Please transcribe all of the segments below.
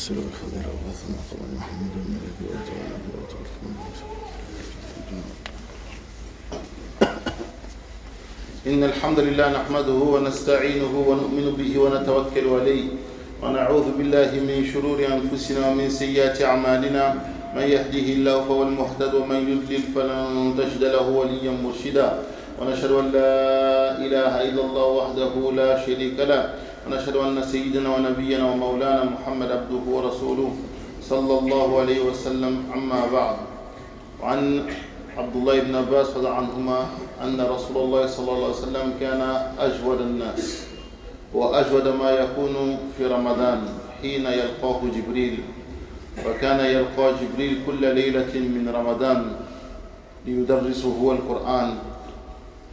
الأصل والفضيلة وثم طبعا محمد الذي وجعل إن الحمد لله نحمده ونستعينه ونؤمن به ونتوكل عليه ونعوذ بالله من شرور أنفسنا ومن سيئات أعمالنا من يهده الله فهو المهتد ومن يضلل فلن تجد له وليا مرشدا ونشهد أن لا إله إلا الله وحده لا شريك له ونشهد أن سيدنا ونبينا ومولانا محمد عبده ورسوله صلى الله عليه وسلم. أما بعد، وعن عبد الله بن عباس رضي الله عنهما أن رسول الله صلى الله عليه وسلم كان أجود الناس وأجود ما يكون في رمضان حين يلقاه جبريل، وكان يلقى جبريل كل ليلة من رمضان ليدرسه هو القرآن،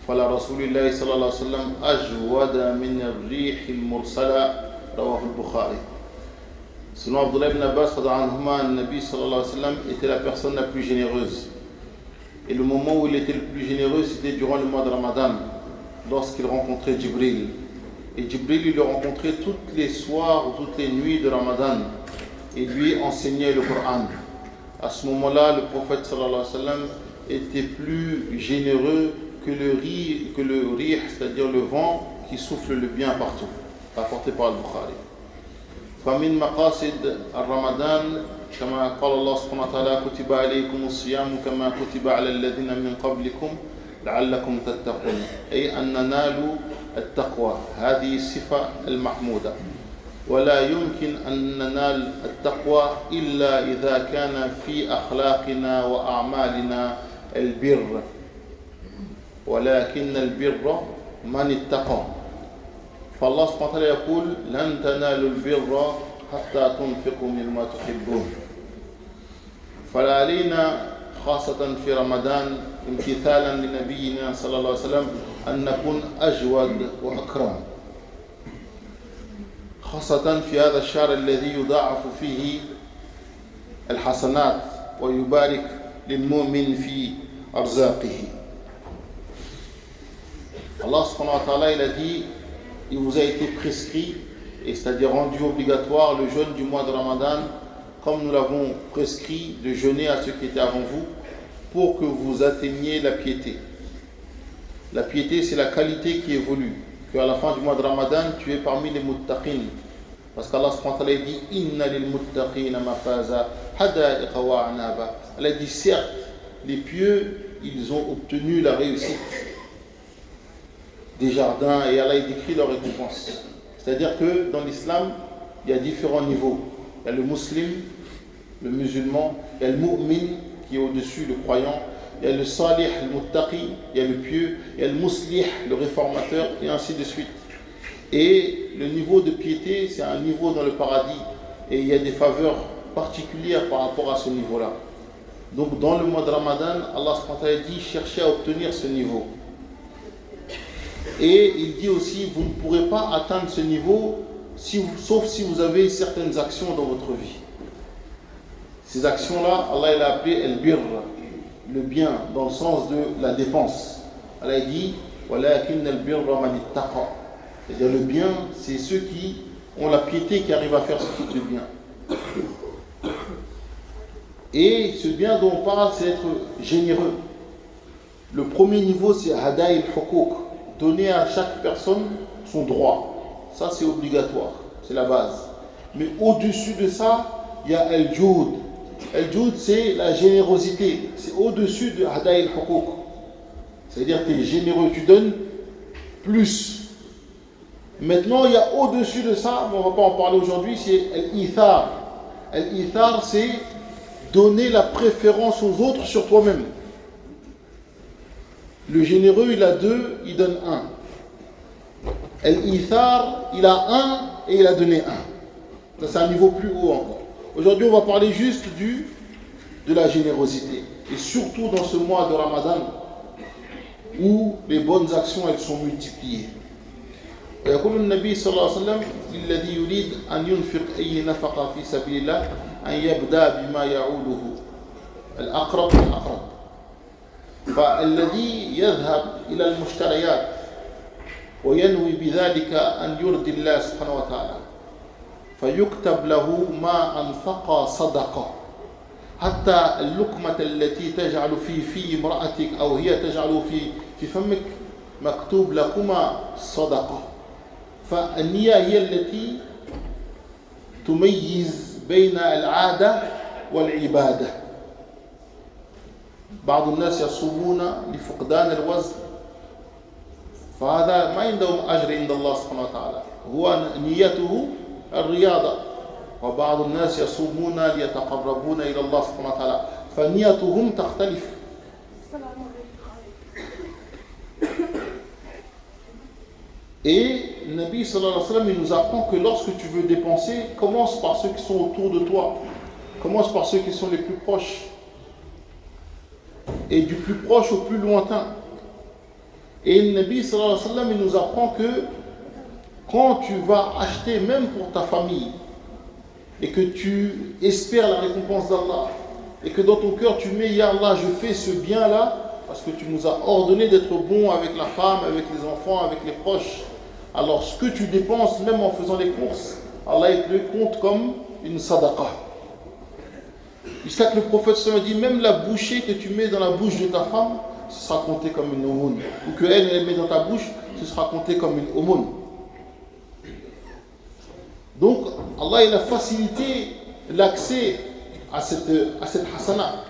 فلرسول الله صلى الله عليه وسلم أجود من الريح المرسلة، رواه البخاري. Selon Abdullah ibn Abbas, Nabi sallallahu alayhi wa sallam était la personne la plus généreuse. Et le moment où il était le plus généreux, c'était durant le mois de Ramadan, lorsqu'il rencontrait Jibril. Et Jibril, il le rencontrait toutes les soirs ou toutes les nuits de Ramadan et lui enseignait le Coran. À ce moment-là, le prophète sallallahu alayhi wa sallam était plus généreux que le rih, c'est-à-dire le vent qui souffle le bien partout, rapporté par Al-Bukhari. فمن مقاصد الرمضان كما قال الله سبحانه وتعالى كتب عليكم الصيام كما كتب على الذين من قبلكم لعلكم تتقون، أي أن ننالوا التقوى، هذه الصفة المحمودة. ولا يمكن أن ننال التقوى إلا إذا كان في أخلاقنا وأعمالنا البر، ولكن البر من اتقى. فالله سبحانه وتعالى يقول لن تنالوا البر حتى تنفقوا مما تحبون. فعلينا خاصة في رمضان امتثالا لنبينا صلى الله عليه وسلم أن نكون أجود وأكرم، خاصة في هذا الشهر الذي يضاعف فيه الحسنات ويبارك للمؤمن في أرزاقه. Allah subhanahu wa ta'ala, il a dit, il vous a été prescrit, et c'est-à-dire rendu obligatoire le jeûne du mois de Ramadan, comme nous l'avons prescrit de jeûner à ceux qui étaient avant vous, pour que vous atteigniez la piété. La piété, c'est la qualité qui évolue, qu'à la fin du mois de Ramadan, tu es parmi les muttaqin. Parce qu'Allah subhanahu wa ta'ala dit Inna lil muttaqina mafaza hada'iqa wa anaba. Elle a dit certes, les pieux, ils ont obtenu la réussite des jardins, et Allah décrit leur récompense. C'est-à-dire que dans l'islam, il y a différents niveaux. Il y a le musulman, le musulman, il y a le mu'min qui est au-dessus, le croyant, il y a le salih, le muttaqi, il y a le pieux, il y a le muslih, le réformateur, et ainsi de suite. Et le niveau de piété, c'est un niveau dans le paradis, et il y a des faveurs particulières par rapport à ce niveau-là. Donc dans le mois de Ramadan, Allah subhanahu wa ta'ala dit cherchez à obtenir ce niveau. Et il dit aussi, vous ne pourrez pas atteindre ce niveau sauf si vous avez certaines actions dans votre vie. Ces actions-là, Allah il a appelé el-birr, le bien, dans le sens de la dépense. Allah dit, walakin al-birra man ittaqa. C'est-à-dire le bien, c'est ceux qui ont la piété qui arrivent à faire ce type de bien. Et ce bien dont on parle, c'est être généreux. Le premier niveau, c'est hadaï al-huquq, donner à chaque personne son droit. Ça, c'est obligatoire, c'est la base. Mais au-dessus de ça, il y a al-joud. Al-joud, c'est la générosité. C'est au-dessus de hadaï al-huquq. C'est-à-dire que tu es généreux, tu donnes plus. Maintenant, il y a au-dessus de ça, mais on ne va pas en parler aujourd'hui, c'est al-ithar. Al-ithar, c'est donner la préférence aux autres sur toi-même. Le généreux, il a deux, il donne un. Al-ithar, il a un et il a donné un. Ça, c'est un niveau plus haut encore. Aujourd'hui, on va parler juste de la générosité. Et surtout dans ce mois de Ramadan, où les bonnes actions, elles sont multipliées. ويقول النبي صلى الله عليه وسلم للذي يريد أن ينفق أي نفقة في سبيل الله أن يبدأ بما يعوده الأقرب فالأقرب. فالذي يذهب إلى المشتريات وينوي بذلك أن يرضي الله سبحانه وتعالى فيكتب له ما أنفق صدقة حتى اللقمة التي تجعل في امرأتك أو هي تجعل في فمك مكتوب لكما صدقة. فالنية هي التي تميز بين العادة والعبادة. بعض الناس يصومون لفقدان الوزن، فهذا ما عندهم أجر عند الله سبحانه وتعالى، هو نيته الرياضة. وبعض الناس يصومون ليتقربون إلى الله سبحانه وتعالى، فنيتهم تختلف. Et le Nabi sallallahu alayhi wa sallam, il nous apprend que lorsque tu veux dépenser, commence par ceux qui sont autour de toi, commence par ceux qui sont les plus proches, et du plus proche au plus lointain. Et le Nabi sallallahu alayhi wa sallam, il nous apprend que quand tu vas acheter, même pour ta famille, et que tu espères la récompense d'Allah, et que dans ton cœur tu mets, Ya Allah, je fais ce bien-là, parce que tu nous as ordonné d'être bon avec la femme, avec les enfants, avec les proches. Alors ce que tu dépenses, même en faisant les courses, Allah il te le compte comme une sadaqa. Jusqu'à que le prophète se dit, même la bouchée que tu mets dans la bouche de ta femme, ce sera compté comme une aumône. Ou que elle met dans ta bouche, ce sera compté comme une aumône. Donc Allah il a facilité l'accès à cette hasana.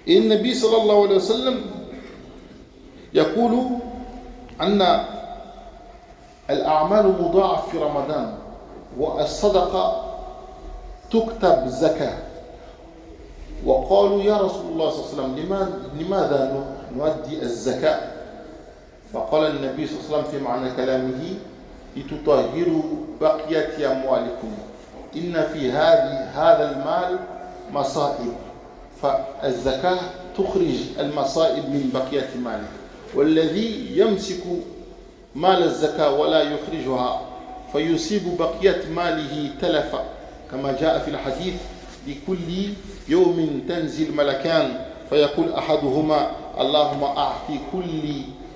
Et le Nabi sallallahu alayhi wa sallam يقول أن الأعمال مضاعف في رمضان والصدقة تكتب زكاة. وقالوا يا رسول الله صلى الله عليه وسلم لماذا نؤدي الزكاة؟ فقال النبي صلى الله عليه وسلم في معنى كلامه لتطهروا بقية أموالكم إن في هذا المال مصائب فالزكاة تخرج المصائب من بقية ماله والذي يمسك مال الزكاة ولا يخرجها فيصيب بقية ماله تلفا كما جاء في الحديث لكل يوم تنزل ملكان فيقول أحدهما اللهم أعطي كل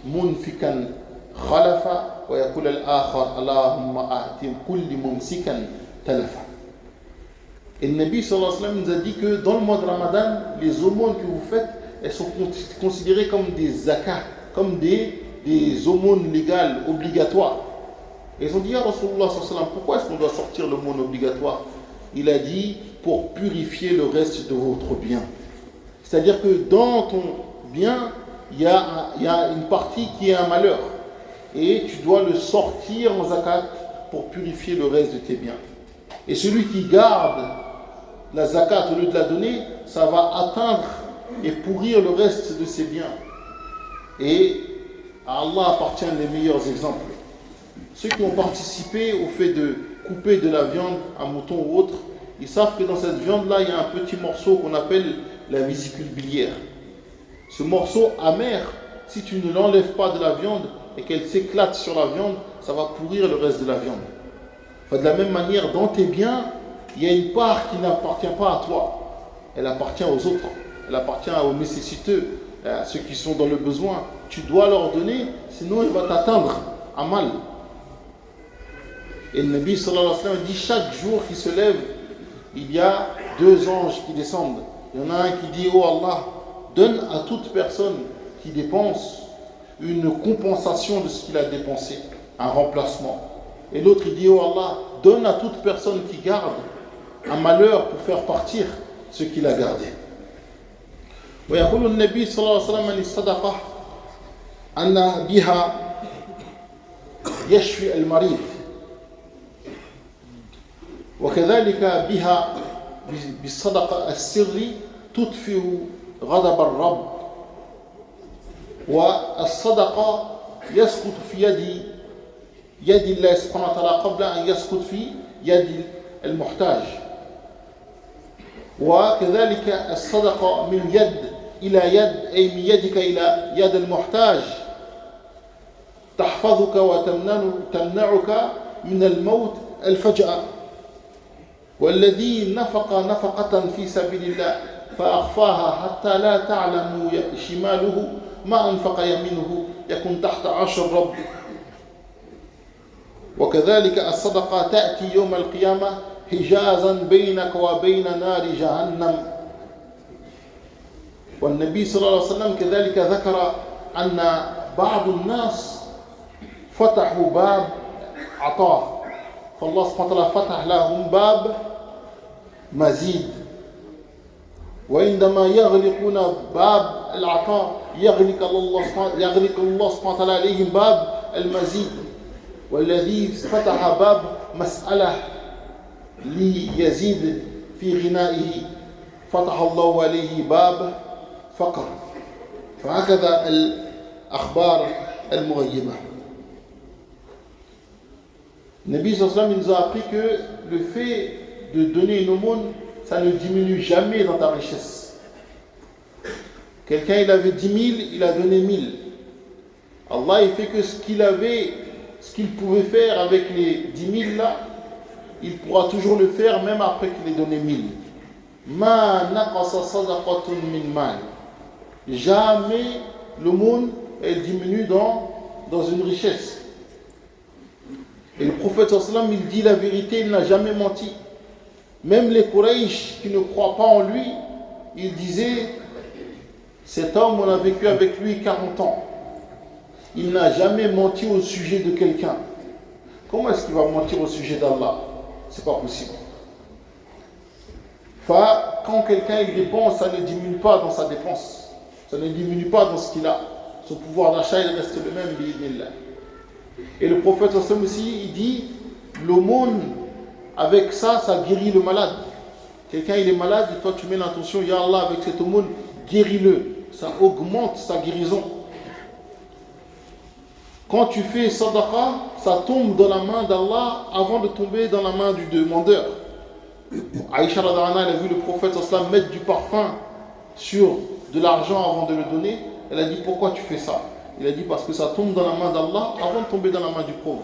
منفكا خلفا ويقول الآخر اللهم أعطي كل ممسكا تلفا. Et le Nabi sallallahu alayhi wa sallam nous a dit que dans le mois de Ramadan, les aumônes que vous faites, elles sont considérées comme des zakats, comme des aumônes légales, obligatoires. Et ils ont dit, ya Rasulullah sallallahu alayhi wa sallam, pourquoi est-ce qu'on doit sortir l'aumône obligatoire? Il a dit, pour purifier le reste de votre bien. C'est-à-dire que dans ton bien, il y a une partie qui est un malheur. Et tu dois le sortir en zakat pour purifier le reste de tes biens. Et celui qui garde la zakat au lieu de la donner, ça va atteindre et pourrir le reste de ses biens. Et à Allah appartient les meilleurs exemples. Ceux qui ont participé au fait de couper de la viande, un mouton ou autre, ils savent que dans cette viande-là, il y a un petit morceau qu'on appelle la vésicule biliaire. Ce morceau amer, si tu ne l'enlèves pas de la viande et qu'elle s'éclate sur la viande, ça va pourrir le reste de la viande. Enfin, de la même manière, dans tes biens, il y a une part qui n'appartient pas à toi. Elle appartient aux autres. Elle appartient aux nécessiteux, à ceux qui sont dans le besoin. Tu dois leur donner, sinon il va t'atteindre à mal. Et le Nabi sallallahu alayhi wa sallam dit, chaque jour qui se lève, il y a deux anges qui descendent. Il y en a un qui dit, oh Allah, donne à toute personne qui dépense une compensation de ce qu'il a dépensé, un remplacement. Et l'autre il dit, oh Allah, donne à toute personne qui garde un malheur pour faire partir ce qu'il a gardé. ويقول النبي صلى الله عليه وسلم عن الصدقة أن بها يشفي المريض وكذلك بها بالصدقة السري تطفئ غضب الرب والصدقة يسقط في يد الله سبحانه وتعالى قبل أن يسقط في يد المحتاج وكذلك الصدقة من يد إلى يد أي من يدك إلى يد المحتاج تحفظك وتمنعك من الموت الفجأة والذي نفق نفقة في سبيل الله فأخفاها حتى لا تعلم شماله ما أنفق يمينه يكون تحت عرش الرب وكذلك الصدقة تأتي يوم القيامة حجازا بينك وبين نار جهنم. والنبي صلى الله عليه وسلم كذلك ذكر أن بعض الناس فتحوا باب عطاء، فالله سبحانه وتعالى فتح لهم باب مزيد، وعندما يغلقون باب العطاء يغلق الله سبحانه وتعالى عليهم باب المزيد. والذي فتح باب مسألة ليزيد في غنائه فتح الله عليه باب فقر. فهكذا الأخبار المغيبة. Nabi sallallahu alayhi wa sallam nous a appris que le fait de donner une aumône, ça ne diminue jamais dans ta richesse. Quelqu'un il avait 10 000, il a donné 1000. Allah il fait que ce qu'il pouvait faire avec les 10 000 là, il pourra toujours le faire même après qu'il ait donné 1000. Ma naqasa sadaqatun min mal. Jamais l'aumône elle diminue dans une richesse. Et le prophète sallam il dit la vérité, il n'a jamais menti. Même les Quraysh qui ne croient pas en lui, ils disaient cet homme on a vécu avec lui 40 ans. Il n'a jamais menti au sujet de quelqu'un. Comment est-ce qu'il va mentir au sujet d'Allah? C'est pas possible. Enfin, quand quelqu'un il dépense, ça ne diminue pas dans sa dépense. Ça ne diminue pas dans ce qu'il a. Son pouvoir d'achat il reste le même, bi'idhnillah. Et le prophète sallam aussi, il dit l'aumône, avec ça, ça guérit le malade. Quelqu'un il est malade et toi tu mets l'intention, Ya Allah, avec cette aumône, guéris-le. Ça augmente sa guérison. Quand tu fais sadaqa, ça tombe dans la main d'Allah avant de tomber dans la main du demandeur. Aïcha radhiyallahu anha, elle a vu le prophète sallam mettre du parfum sur de l'argent avant de le donner. Elle a dit pourquoi tu fais ça? Il a dit parce que ça tombe dans la main d'Allah avant de tomber dans la main du pauvre.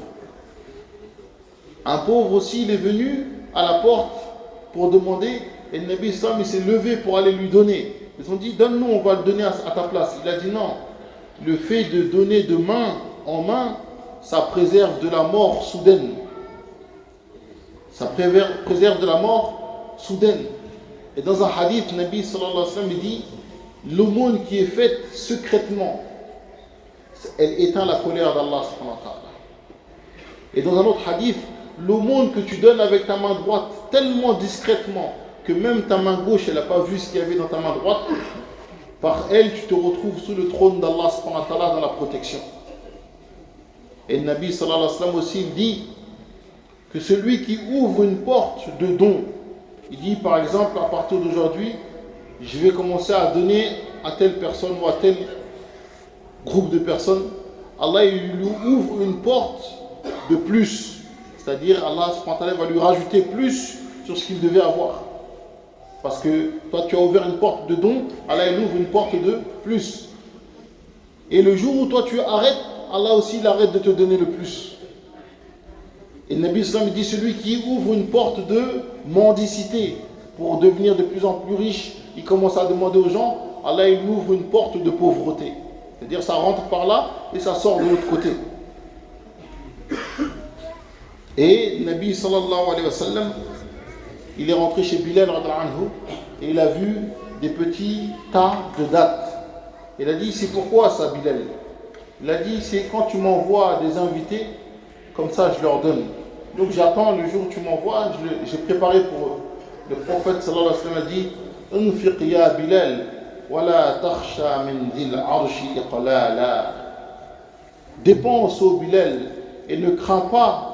Un pauvre aussi, il est venu à la porte pour demander, et le Nabi sallam il s'est levé pour aller lui donner. Ils ont dit donne-nous, on va le donner à ta place. Il a dit non, le fait de donner de main en main, ça préserve de la mort soudaine. Ça préserve de la mort soudaine. Et dans un hadith, Nabi sallallahu alayhi wa sallam dit l'aumône qui est faite secrètement, elle éteint la colère d'Allah subhanahu wa ta'ala. Et dans un autre hadith, l'aumône que tu donnes avec ta main droite tellement discrètement que même ta main gauche elle n'a pas vu ce qu'il y avait dans ta main droite, par elle tu te retrouves sous le trône d'Allah subhanahu wa ta'ala dans la protection. Et le Nabi sallallahu alayhi wa sallam aussi dit que celui qui ouvre une porte de don, il dit par exemple à partir d'aujourd'hui je vais commencer à donner à telle personne ou à tel groupe de personnes, Allah il lui ouvre une porte de plus, c'est-à-dire Allah subhanahu wa ta'ala va lui rajouter plus sur ce qu'il devait avoir, parce que toi tu as ouvert une porte de don, Allah il ouvre une porte de plus, et le jour où toi tu arrêtes, Allah aussi il arrête de te donner le plus. Et le Nabi sallam dit celui qui ouvre une porte de mendicité pour devenir de plus en plus riche, il commence à demander aux gens, Allah il ouvre une porte de pauvreté, c'est-à-dire ça rentre par là et ça sort de l'autre côté. Et le Nabi sallallahu alayhi wa sallam il est rentré chez Bilal radhiyallahu anhu et il a vu des petits tas de dattes. Il a dit c'est pourquoi ça Bilal? Il a dit c'est quand tu m'envoies des invités, comme ça je leur donne. Donc j'attends le jour où tu m'envoies, j'ai préparé pour eux. Le prophète sallallahu alayhi wa sallam a dit Unfiq ya Bilal, wa la takhsha min dhil arshi iqlala. Dépense au Bilal et ne crains pas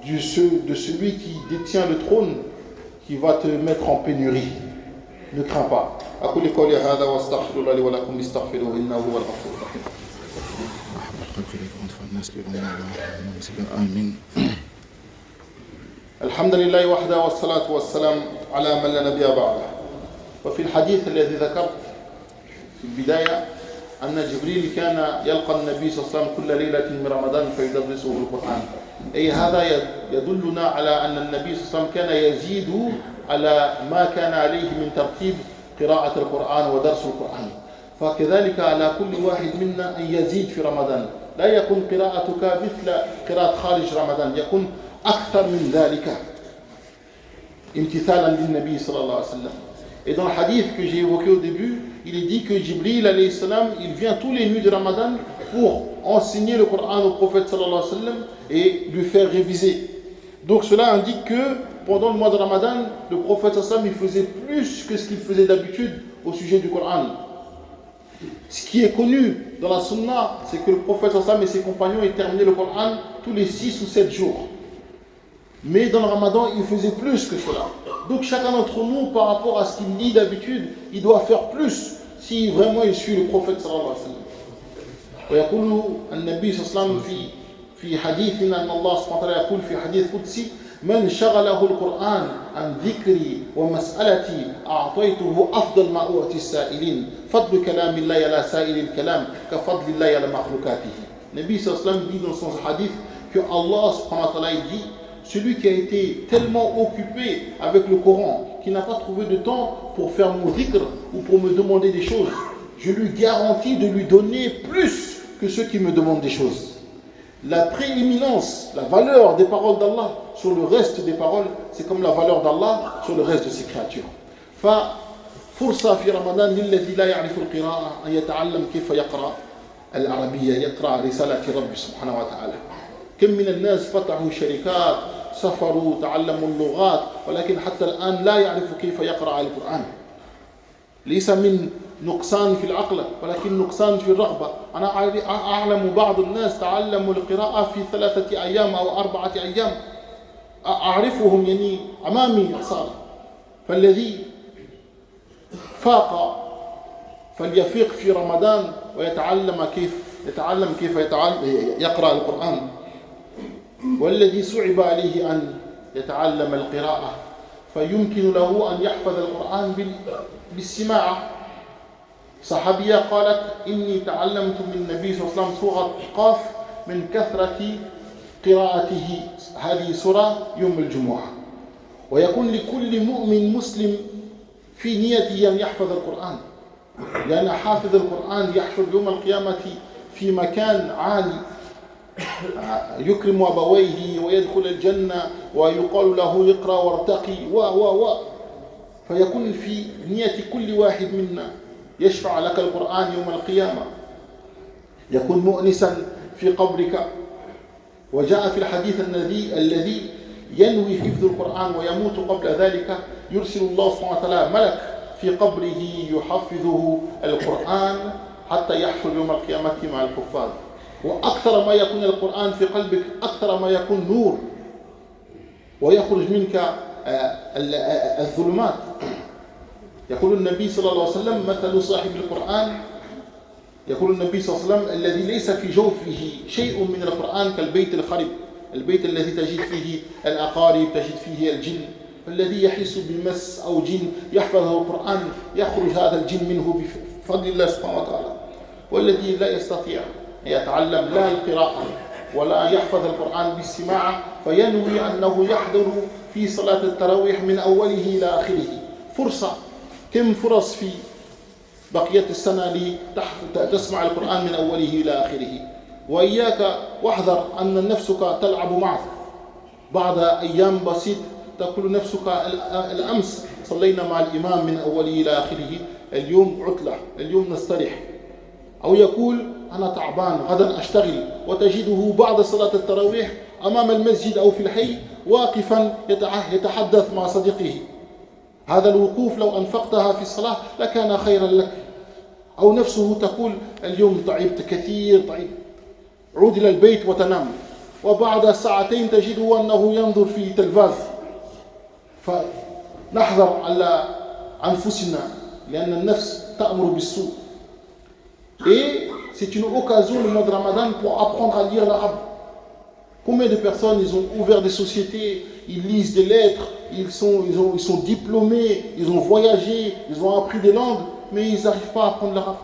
de celui qui détient le trône qui va te mettre en pénurie. Ne crains pas. أقول قولي هذا واستغفر الله لي ولكم استغفروه إنه هو الغفور الرحيم. آمين. الحمد لله وحده والصلاة والسلام على من لا نبي بعده. وفي الحديث الذي ذكرت في البداية أن جبريل كان يلقى النبي صلى الله عليه وسلم كل ليلة من رمضان فيدرسه القرآن. أي هذا يدلنا على أن النبي صلى الله عليه وسلم كان يزيد على ما كان عليه من ترتيب قراءة القرآن ودرس القرآن. فكذلك على كل واحد منا أن يزيد في رمضان. لا يكون قراءتك مثل قراءة خارج رمضان، يكون أكثر من ذلك امتثالا للنبي صلى الله عليه وسلم. Et dans le hadith que j'ai évoqué au début, il est dit que Jibril alayhi salam, il vient tous les nuits de Ramadan pour enseigner le Coran au prophète sallallahu alayhi wa sallam et lui faire réviser. Donc cela indique que pendant le mois de Ramadan, le prophète sallallahu alayhi wa sallam, il faisait plus que ce qu'il faisait d'habitude au sujet du Coran. Ce qui est connu dans la sunna, c'est que le prophète sallallahu alayhi wa sallam et ses compagnons ils terminaient le Coran tous les 6 ou 7 jours. Mais dans le Ramadan, il faisait plus que cela. Donc chacun d'entre nous, par rapport à ce qu'il lit d'habitude, il doit faire plus si vraiment il suit le prophète sallallahu alayhi wa sallam. ويقول النبي صلى الله عليه وسلم في حديث أن الله سبحانه وتعالى يقول في حديث قدسي من شغله القرآن عن ذكري ومسألتي أعطيته أفضل ما أعطي السائلين فضل كلام الله على سائر الكلام كفضل الله على مخلوقاته. النبي صلى الله عليه وسلم dit dans son hadith que Allah subhanahu wa ta'ala dit celui qui a été tellement occupé avec le Coran, qui n'a pas trouvé de temps pour faire mon dhikr ou pour me demander des choses, je lui garantis de lui donner plus que ceux qui me demandent des choses. La prééminence, la valeur des paroles d'Allah sur le reste des paroles, c'est comme la valeur d'Allah sur le reste de ses créatures. ففرصة في رمضان للذي لا يعرف القراءة أن يتعلم كيف يقرأ العربية، يقرأ رسالة رب سبحانه وتعالى. كم من الناس فتحوا شركات، سافروا، تعلموا اللغات، ولكن حتى الآن لا يعرف كيف يقرأ القرآن. ليس من نقصان في العقل ولكن نقصان في الرغبة. أنا أعلم بعض الناس تعلموا القراءة في 3 أيام أو 4 أيام، أعرفهم يعني أمامي صار. فالذي فاق فليفيق في رمضان ويتعلم كيف يقرأ القرآن. والذي صعب عليه أن يتعلم القراءة فيمكن له أن يحفظ القرآن بالسماع. صحابية قالت إني تعلمت من النبي صلى الله عليه وسلم سورة قاف من كثرة قراءته هذه سورة يوم الجمعة. ويكون لكل مؤمن مسلم في نيته أن يحفظ القرآن، لأن حافظ القرآن يحشر يوم القيامة في مكان عالي يكرم أبويه ويدخل الجنة ويقال له اقرأ وارتقي فيكون في نية كل واحد منا يشفع لك القرآن يوم القيامة، يكون مؤنسا في قبرك. وجاء في الحديث الذي ينوي حفظ القرآن ويموت قبل ذلك يرسل الله سبحانه وتعالى ملك في قبره يحفظه القرآن حتى يحشر يوم القيامة مع الحفاظ. وأكثر ما يكون القرآن في قلبك أكثر ما يكون نور ويخرج منك الظلمات. يقول النبي صلى الله عليه وسلم مثل صاحب القرآن، يقول النبي صلى الله عليه وسلم الذي ليس في جوفه شيء من القرآن كالبيت الخرب، البيت الذي تجد فيه الأقارب تجد فيه الجن، فالذي يحس بمس أو جن يحفظه القرآن يخرج هذا الجن منه بفضل الله سبحانه وتعالى. والذي لا يستطيع يتعلم لا القراءة ولا يحفظ القرآن بالسماع فينوي أنه يحضر في صلاة التراويح من أوله إلى آخره. فرصة، كم فرص في بقية السنة لتسمع القرآن من أوله إلى آخره. وإياك واحذر أن نفسك تلعب معك. بعد أيام بسيط تقول نفسك الأمس صلينا مع الإمام من أوله إلى آخره، اليوم عطلة، اليوم نستريح. أو يقول أنا تعبان غدا أشتغل، وتجده بعد صلاة التراويح أمام المسجد أو في الحي واقفا يتحدث مع صديقه. هذا الوقوف لو أنفقتها في الصلاة لكان خيرا لك. أو نفسه تقول اليوم تعبت كثير، طيب عود إلى البيت وتنام، وبعد ساعتين تجده أنه ينظر في تلفاز. فنحذر على أنفسنا لأن النفس تأمر بالسوء. Et c'est une occasion le mois de Ramadan pour apprendre à lire l'arabe. Combien de personnes ils ont ouvert des sociétés, ils lisent des lettres, ils sont diplômés, ils ont voyagé, ils ont appris des langues, mais ils n'arrivent pas à apprendre l'arabe.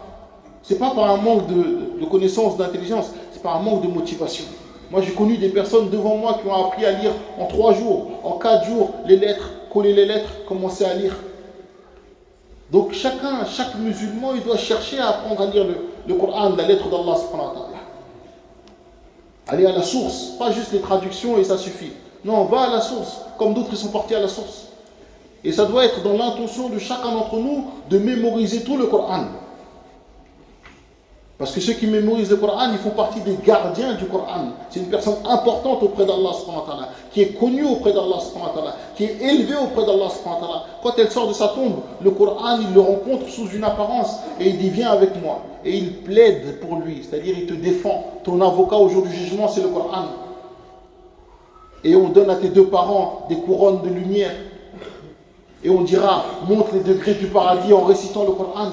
Ce n'est pas par un manque de connaissances, d'intelligence, c'est par un manque de motivation. Moi j'ai connu des personnes devant moi qui ont appris à lire en 3 jours, en 4 jours, les lettres, coller les lettres, commencer à lire. Donc chaque musulman, il doit chercher à apprendre à lire le Coran, la lettre d'Allah subhanahu wa ta'ala. Aller à la source, pas juste les traductions et ça suffit. Non, va à la source, comme d'autres ils sont partis à la source. Et ça doit être dans l'intention de chacun d'entre nous de mémoriser tout le Coran. Parce que ceux qui mémorisent le Coran, ils font partie des gardiens du Coran. C'est une personne importante auprès d'Allah, qui est connue auprès d'Allah, qui est élevée auprès d'Allah. Quand elle sort de sa tombe, le Coran, il le rencontre sous une apparence et il dit viens avec moi. Et il plaide pour lui, c'est-à-dire il te défend. Ton avocat au jour du jugement, c'est le Coran. Et on donne à tes deux parents des couronnes de lumière. Et on dira monte les degrés du paradis en récitant le Coran.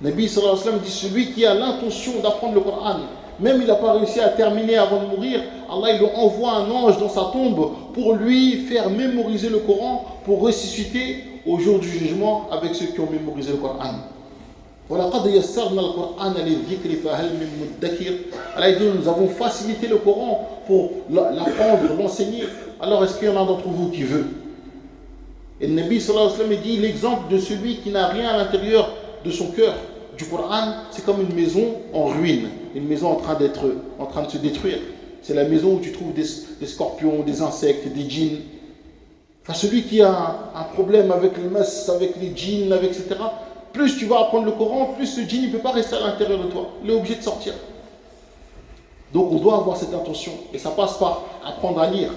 Nabi sallallahu alayhi wa sallam dit celui qui a l'intention d'apprendre le Coran, même il n'a pas réussi à terminer avant de mourir, Allah il lui envoie un ange dans sa tombe pour lui faire mémoriser le Coran, pour ressusciter au jour du jugement avec ceux qui ont mémorisé le Coran. Allah dit nous avons facilité le Coran pour l'apprendre, l'enseigner. Alors est-ce qu'il y en a d'entre vous qui veut? Et le Nabi sallallahu alayhi wa sallam dit l'exemple de celui qui n'a rien à l'intérieur de son cœur du Coran, c'est comme une maison en ruine, une maison en train de se détruire. C'est la maison où tu trouves des scorpions, des insectes, des djinns. Enfin, celui qui a un problème avec le mas, avec les djinns, etc., plus tu vas apprendre le Coran, plus ce djinn ne peut pas rester à l'intérieur de toi. Il est obligé de sortir. Donc on doit avoir cette intention. Et ça passe par apprendre à lire.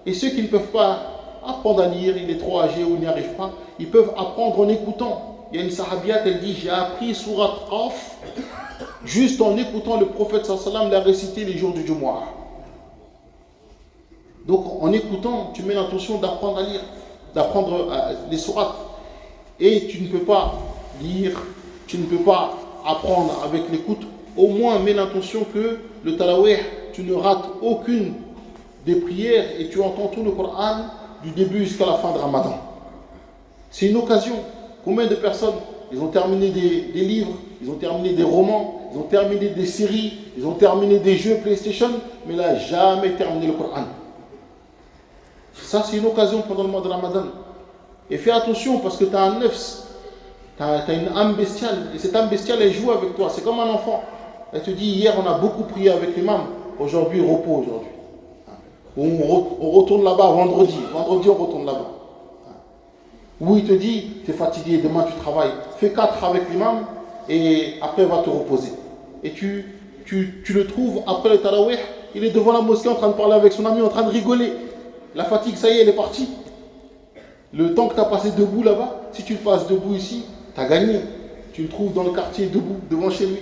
Et ceux qui ne peuvent pas apprendre à lire, il est trop âgé ou il n'y arrive pas, ils peuvent apprendre en écoutant. Il y a une sahabiate, elle dit, j'ai appris Surat Qaf juste en écoutant le prophète sallallahu alayhi wa sallam la réciter les jours du Jumu'ah. Donc en écoutant, tu mets l'intention d'apprendre à lire, d'apprendre les sourates. Et tu ne peux pas lire, tu ne peux pas apprendre avec l'écoute. Au moins mets l'intention que le Talawih, tu ne rates aucune des prières et tu entends tout le Coran du début jusqu'à la fin de Ramadan. C'est une occasion. Combien de personnes, ils ont terminé des livres, ils ont terminé des romans, ils ont terminé des séries, ils ont terminé des jeux PlayStation, mais là, jamais terminé le Coran. Ça, c'est une occasion pendant le mois de Ramadan. Et fais attention parce que tu as un nefs, tu as une âme bestiale, et cette âme bestiale, elle joue avec toi. C'est comme un enfant. Elle te dit, hier, on a beaucoup prié avec l'imam, aujourd'hui, repos aujourd'hui. On retourne là-bas vendredi. Vendredi, on retourne là-bas. Où il te dit, tu es fatigué, demain tu travailles. Fais 4 avec l'imam et après va te reposer. Et tu le trouves après le tarawih, il est devant la mosquée en train de parler avec son ami, en train de rigoler. La fatigue, ça y est, elle est partie. Le temps que tu as passé debout là-bas, si tu le passes debout ici, tu as gagné. Tu le trouves dans le quartier debout, devant chez lui.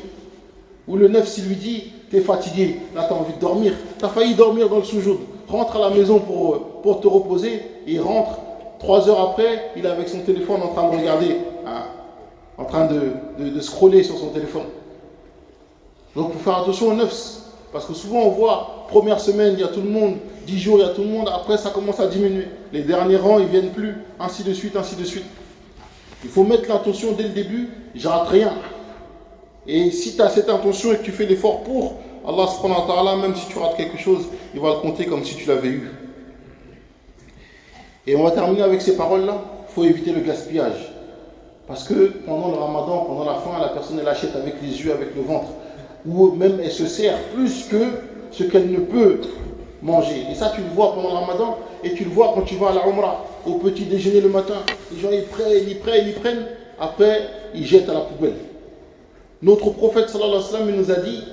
Ou le neuf, s'il lui dit, tu es fatigué, là tu as envie de dormir. Tu as failli dormir dans le soujoud. Rentre à la maison pour te reposer, et il rentre. 3 heures après, il est avec son téléphone en train de regarder, en train de scroller sur son téléphone. Donc il faut faire attention aux nefs. Parce que souvent on voit, première semaine, il y a tout le monde, 10 jours, il y a tout le monde, après ça commence à diminuer. Les derniers rangs, ils ne viennent plus, ainsi de suite, ainsi de suite. Il faut mettre l'intention dès le début, je rate rien. Et si tu as cette intention et que tu fais l'effort pour, Allah subhanahu wa ta'ala, même si tu rates quelque chose, il va le compter comme si tu l'avais eu. Et on va terminer avec ces paroles-là. Il faut éviter le gaspillage. Parce que pendant le ramadan, pendant la faim, la personne elle achète avec les yeux, avec le ventre. Ou même elle se sert plus que ce qu'elle ne peut manger. Et ça tu le vois pendant le ramadan. Et tu le vois quand tu vas à la Umrah, au petit déjeuner le matin. Les gens ils prennent. Après ils jettent à la poubelle. Notre prophète sallallahu alayhi wa sallam il nous a dit,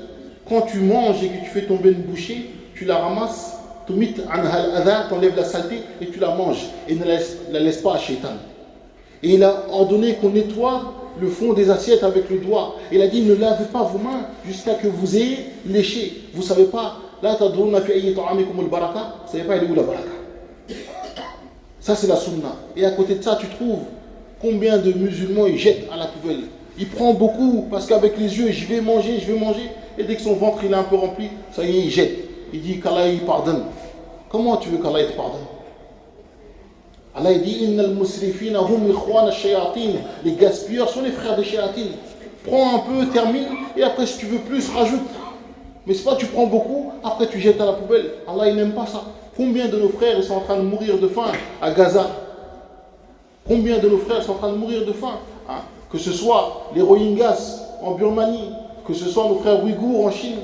quand tu manges et que tu fais tomber une bouchée, tu la ramasses. Tu enlèves la saleté et tu la manges et ne la laisse pas à Shaitan. Et il a ordonné qu'on nettoie le fond des assiettes avec le doigt. Il a dit ne lavez pas vos mains jusqu'à que vous ayez léché. Vous ne savez pas, là vous ne savez pas elle est où la baraka. Ça c'est la sunna. Et à côté de ça tu trouves combien de musulmans ils jettent à la poubelle. Il prend beaucoup parce qu'avec les yeux je vais manger. Et dès que son ventre il est un peu rempli, ça y est il jette. Il dit qu'Allah il pardonne. Comment tu veux qu'Allah te pardonne? Allah il dit Innal musrifina hum ikhwan ash-shayatin. Les gaspilleurs sont les frères des shayatin. Prends un peu, termine, et après si tu veux plus, rajoute. Mais c'est pas tu prends beaucoup, après tu jettes à la poubelle. Allah il n'aime pas ça. Combien de nos frères ils sont en train de mourir de faim à Gaza? Combien de nos frères sont en train de mourir de faim hein? Que ce soit les Rohingyas en Birmanie, que ce soit nos frères Ouïghours en Chine,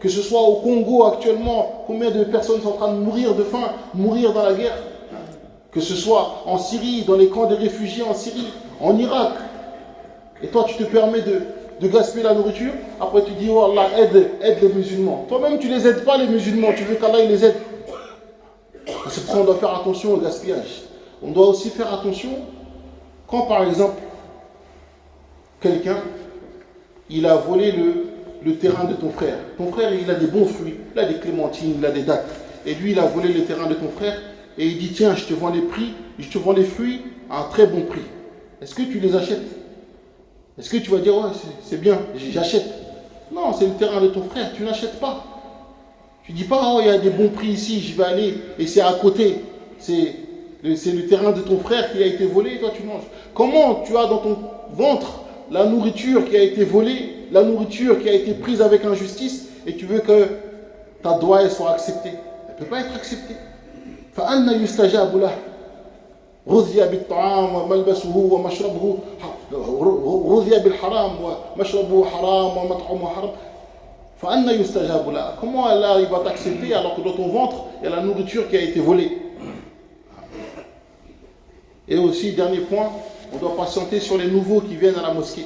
Que ce soit au Congo actuellement, combien de personnes sont en train de mourir de faim, mourir dans la guerre. Que ce soit en Syrie, dans les camps de réfugiés en Syrie, en Irak. Et toi, tu te permets de gaspiller la nourriture. Après, tu dis, oh Allah, aide les musulmans. Toi-même, tu ne les aides pas, les musulmans. Tu veux qu'Allah les aide. C'est pour ça qu'on doit faire attention au gaspillage. On doit aussi faire attention quand, par exemple, quelqu'un, il a volé le terrain de ton frère. Ton frère, il a des bons fruits. Il a des clémentines, il a des dattes. Et lui, il a volé le terrain de ton frère. Et il dit, tiens, je te vends les fruits à un très bon prix. Est-ce que tu les achètes? Est-ce que tu vas dire, ouais, c'est bien, j'achète? Non, c'est le terrain de ton frère, tu n'achètes pas. Tu ne dis pas, oh, il y a des bons prix ici, je vais aller, et c'est à côté. C'est le terrain de ton frère qui a été volé, et toi tu manges. Comment tu as dans ton ventre la nourriture qui a été volée, la nourriture qui a été prise avec injustice, et tu veux que ta doigt soit acceptée? Elle ne peut pas être acceptée. فأنا يستجاب له رضي بالطعام وملبسه ومشربه رضي بالحرام ومشربه حرام ومطعمه حرام فأنا يستجاب له. Comment Allah il va t'accepter alors que dans ton ventre il y a la nourriture qui a été volée? Et aussi, dernier point, on doit patienter sur les nouveaux qui viennent à la mosquée.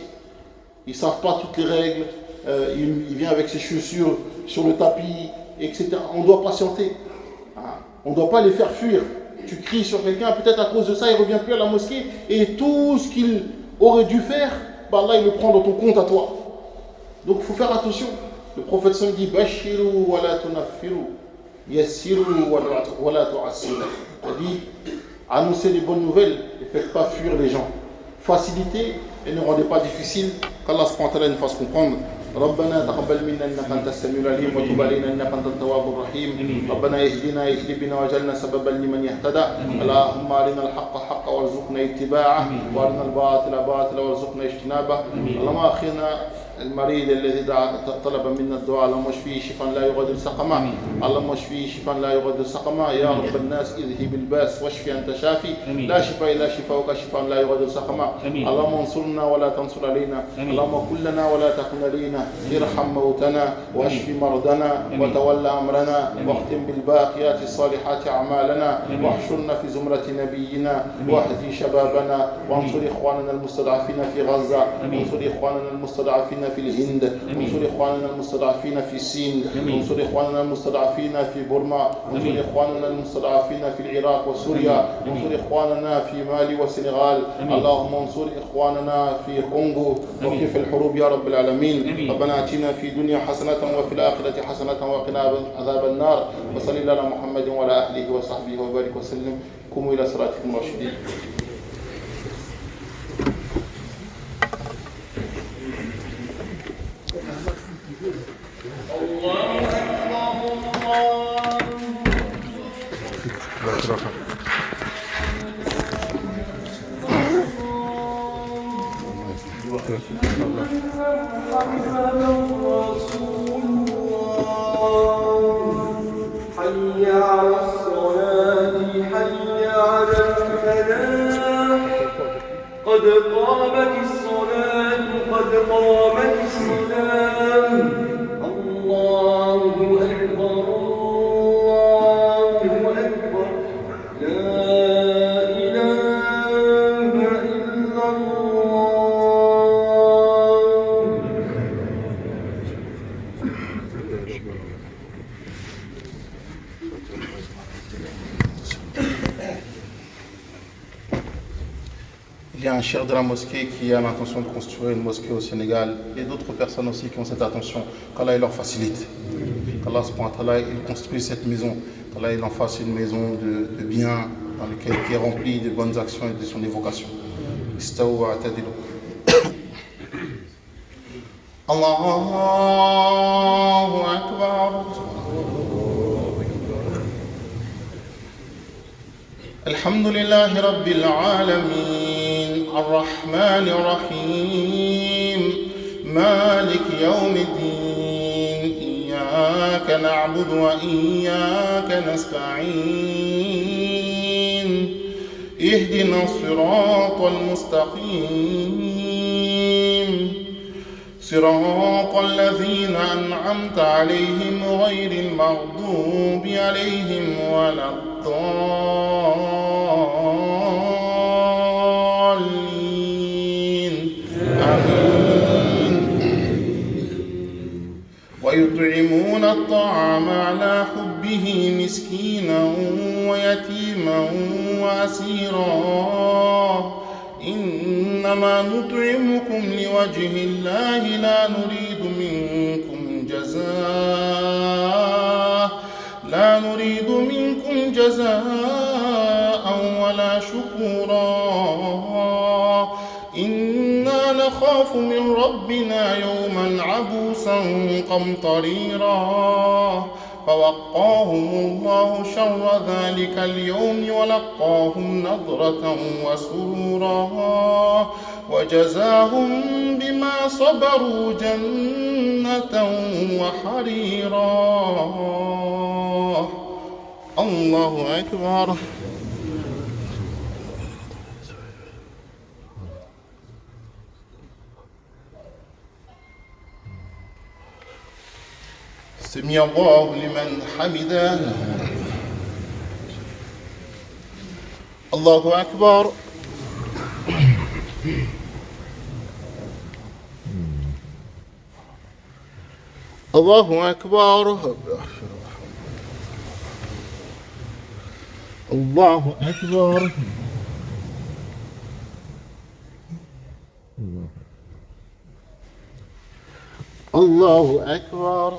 Ils ne savent pas toutes les règles, il vient avec ses chaussures sur le tapis, etc. On doit patienter. On ne doit pas les faire fuir. Tu cries sur quelqu'un, peut-être à cause de ça, il ne revient plus à la mosquée. Et tout ce qu'il aurait dû faire, bah Allah, il le prend dans ton compte à toi. Donc il faut faire attention. Le prophète sallallahu dit Bashiru wa la tunaffiru, yassiru wa la tu'assiru. Il dit annoncez les bonnes nouvelles et ne faites pas fuir les gens. Facilitez et ne rendez pas difficile. Qu'Allah subhanahu wa ta'ala nous fasse comprendre. ربنا تقبل منا انك انت السميع العليم وتب علينا انك انت التواب الرحيم ربنا اهدي بنا واجعلنا سببا لمن يهتدى اللهم ارنا الحق حقا وارزقنا اتباعه وارنا الباطل باطلا وارزقنا اجتنابه اللهم اخينا المريض الذي طلب منا الدعاء اللهم اشفيه شفاء لا يغادر سقما اللهم اشفيه شفاء لا يغادر سقما يا رب الناس اذهب الباس واشفي انت شافي لا شفاء الا شفاؤك شفاء لا يغادر سقما اللهم انصرنا ولا تنصر علينا اللهم كن لنا ولا تكن علينا ارحم موتنا واشف مرضنا وتولى امرنا واختم بالباقيات الصالحات اعمالنا واحشرنا في زمرة نبينا واهدي شبابنا وانصر اخواننا المستضعفين في غزة وانصر اخواننا المستضعفين في الهند انصر اخواننا المستضعفين في الصين انصر اخواننا المستضعفين في بورما انصر اخواننا المستضعفين في العراق وسوريا انصر اخواننا في مالي والسنغال اللهم انصر اخواننا في كونغو وفي الحروب يا رب العالمين ربنا اتنا في الدنيا حسنة وفي الآخرة حسنة وقنا عذاب النار وصل الله على محمد وعلى اهله وصحبه وبارك وسلم قوموا الى صلاتكم راشدين. حي على الصلاة حي على الفلاح قد قامت الصلاة قد قامت الصلاة الله أكبر الله أكبر لا إله إلا الله. Il y a un cheikh de la mosquée qui a l'intention de construire une mosquée au Sénégal et d'autres personnes aussi qui ont cette attention. Qu'Allah leur facilite. Qu'Allah il construise cette maison. Qu'Allah il en fasse une maison de bien dans laquelle qui est remplie de bonnes actions et de son évocation. Istaou wa atadilu. Allahu Akbar. Alhamdulillahi Rabbil Alamin Ar-Rahman Ar-Rahim Malik Yawmiddin Iyyaka na'budu wa iyyaka nasta'in Ihdina as-siratal mustaqim صراط الذين أنعمت عليهم غير المغضوب عليهم ولا الضالين آمين. ويطعمون الطعام على حبه مسكينا ويتيما وأسيرا إنما نطعمكم لوجه الله لا نريد منكم جزاء ولا شكورا إنا نخاف من ربنا يوما عبوسا قمطريرا فوقاهم الله شر ذلك اليوم ولقاهم نضرة وسرورا وجزاهم بما صبروا جنة وحريرا. الله أكبر. سمع الله لمن حمده. الله أكبر. الله أكبر. الله أكبر. الله أكبر.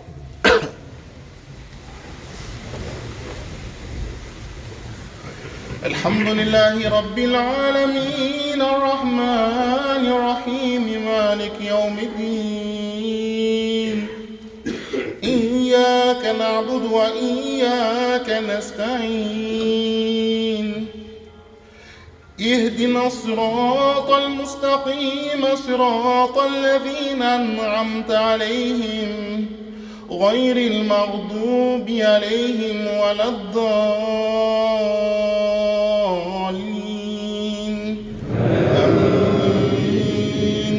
الحمد لله رب العالمين الرحمن الرحيم مالك يوم الدين إياك نعبد وإياك نستعين اهدنا الصراط المستقيم صراط الذين أنعمت عليهم غير المغضوب عليهم ولا الضالين آمين.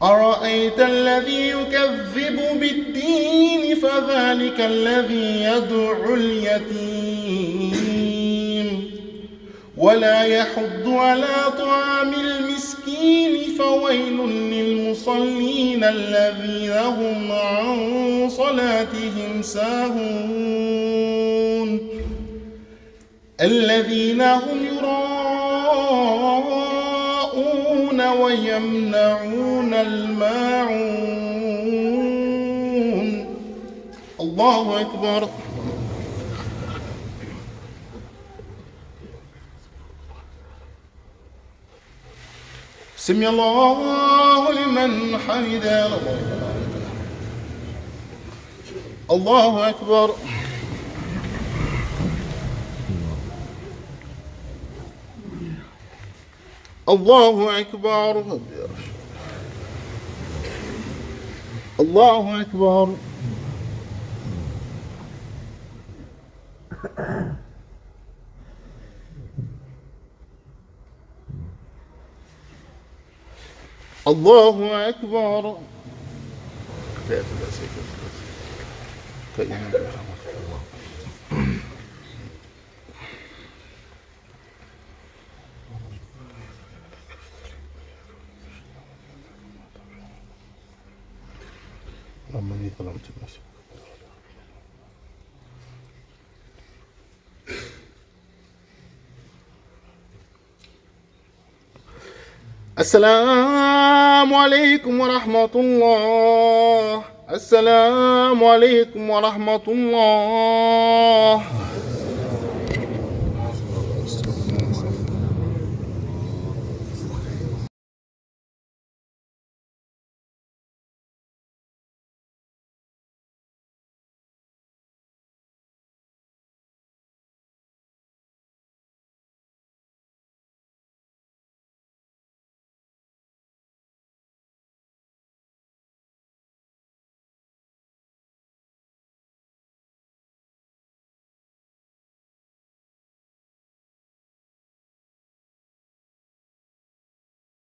أرأيت الذي يكذب بالدين فذلك الذي يدعو اليتيم ولا يحض على طعام المسكين فويل للمصلين الذين هم عن صلاتهم ساهون الذين هم يراءون ويمنعون الماعون. الله أكبر. سمع الله لمن حمده. الله أكبر. الله أكبر. الله أكبر. الله أكبر. السلام عليكم ورحمة الله. السلام عليكم ورحمة الله.